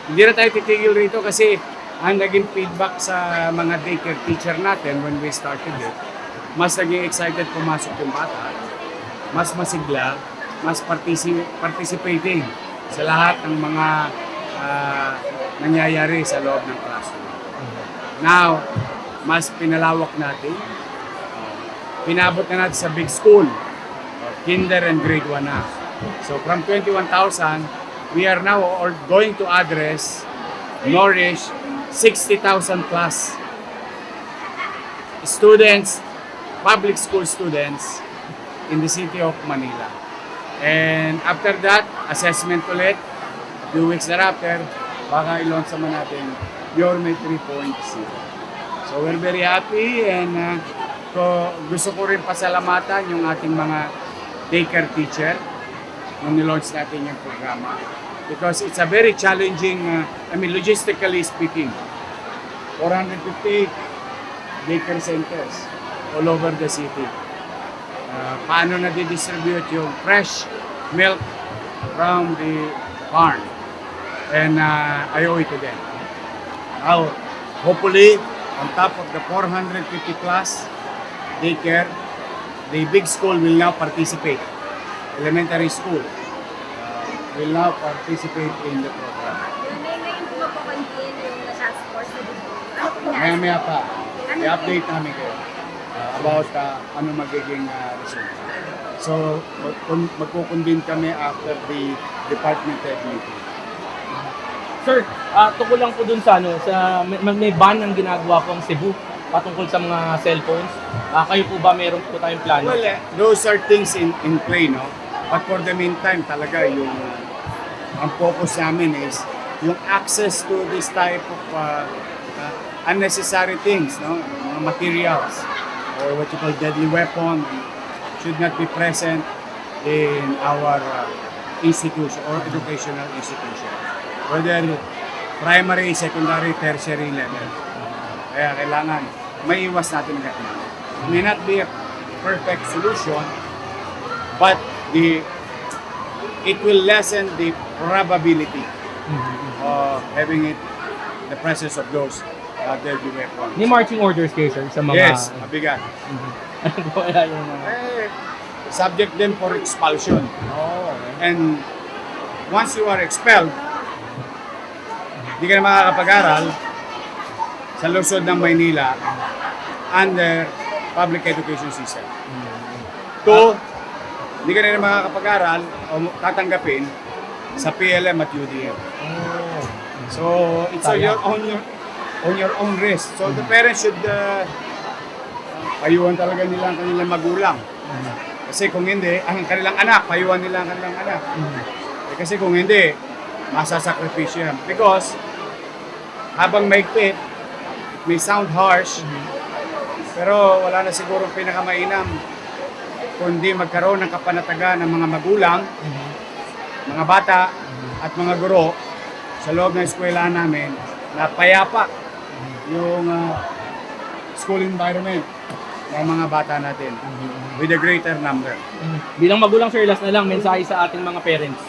Hindi na tayo titigil rito kasi ang naging feedback sa mga daycare teacher natin when we started it, mas naging excited pumasok yung bata, mas masigla, mas participating sa lahat ng mga nangyayari sa loob ng classroom. Now, mas pinalawak natin, pinabot na natin sa big school, kinder and grade 1 na. So from 21,000, we are now going to address, nourish 60,000 plus students, public school students in the city of Manila. And after that, assessment ulit, 2 weeks thereafter, baka i-launch naman natin Yorme 3.0. So we're very happy and gusto ko rin pasalamatan yung ating mga daycare teacher nung nilaunch natin yung programa. Because it's a very challenging, logistically speaking, 450 daycare centers all over the city. Paano na distribute yung fresh milk from the farm? And I owe it to them. Now, hopefully, on top of the 450 plus daycare, the big school will now participate. Elementary school will now participate in the program. Ngayon po magpapantin yung task force na dito. Maya pa, i-update namin kayo about ano magiging result. So, magkukumbin kami after the department head meeting. Sir, tungkol lang po dun sa may ban ang ginagawa ko ang Cebu patungkol sa mga cellphones. Kayo po ba meron po tayong plano? Well, those are things in play, no? But for the meantime, talaga yung ang focus namin is yung access to this type of unnecessary things, no? Mga materials or what you call deadly weapon should not be present in our institution or educational institution. Whether primary, secondary, tertiary level. Kaya kailangan maiwas natin agad na. It may not be a perfect solution, but it will lessen the probability of having the presence of those deadly weapons. May marching orders kayo, sir, sa mga... Yes, mabigat. Ano po kaya yung mga... Subject them for expulsion. Oh, okay. And once you are expelled, hindi ka na makakapag-aral sa lungsod ng Maynila under public education system. Two, hindi ka na makakapag-aral o tatanggapin sa PLM at UDM. So, it's on your own risk. So, the parents should payuhan talaga nila ang kanilang magulang. Kasi kung hindi, ang kanilang anak, payuhan nila ang kanilang anak. Kasi kung hindi, masasakripisyo yan. Because, habang maigpit, it may sound harsh, pero wala na siguro pinakamainam kundi magkaroon ng kapanatagan ng mga magulang, mga bata, at mga guro sa loob ng eskwela namin na payapa yung school environment ng mga bata natin with a greater number. Bilang magulang, sir, last na lang, mensahe sa ating mga parents.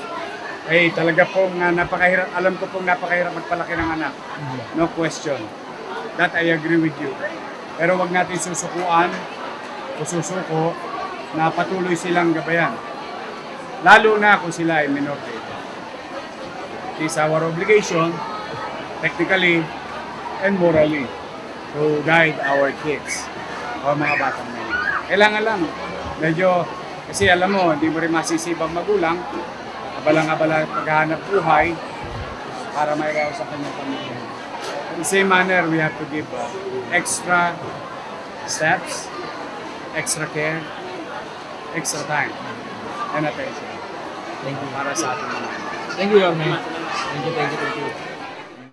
Ay, talaga pong napakahirap, alam ko pong napakahirap magpalaki ng anak. No question. That I agree with you. Pero wag natin susukuan o susuko na patuloy silang gabayan. Lalo na kung sila ay minor de edad. It is our obligation, technically and morally, to guide our kids o mga batang ngayon. Kailangan lang, medyo, kasi alam mo, hindi mo rin masisibang magulang, abalang-abala paghahanap buhay para maigaw sa kanyang pamilya. In the same manner, we have to give extra steps, extra care, extra time, and attention. Thank you. Para sa ating mga. Thank you, Yorme. Thank you.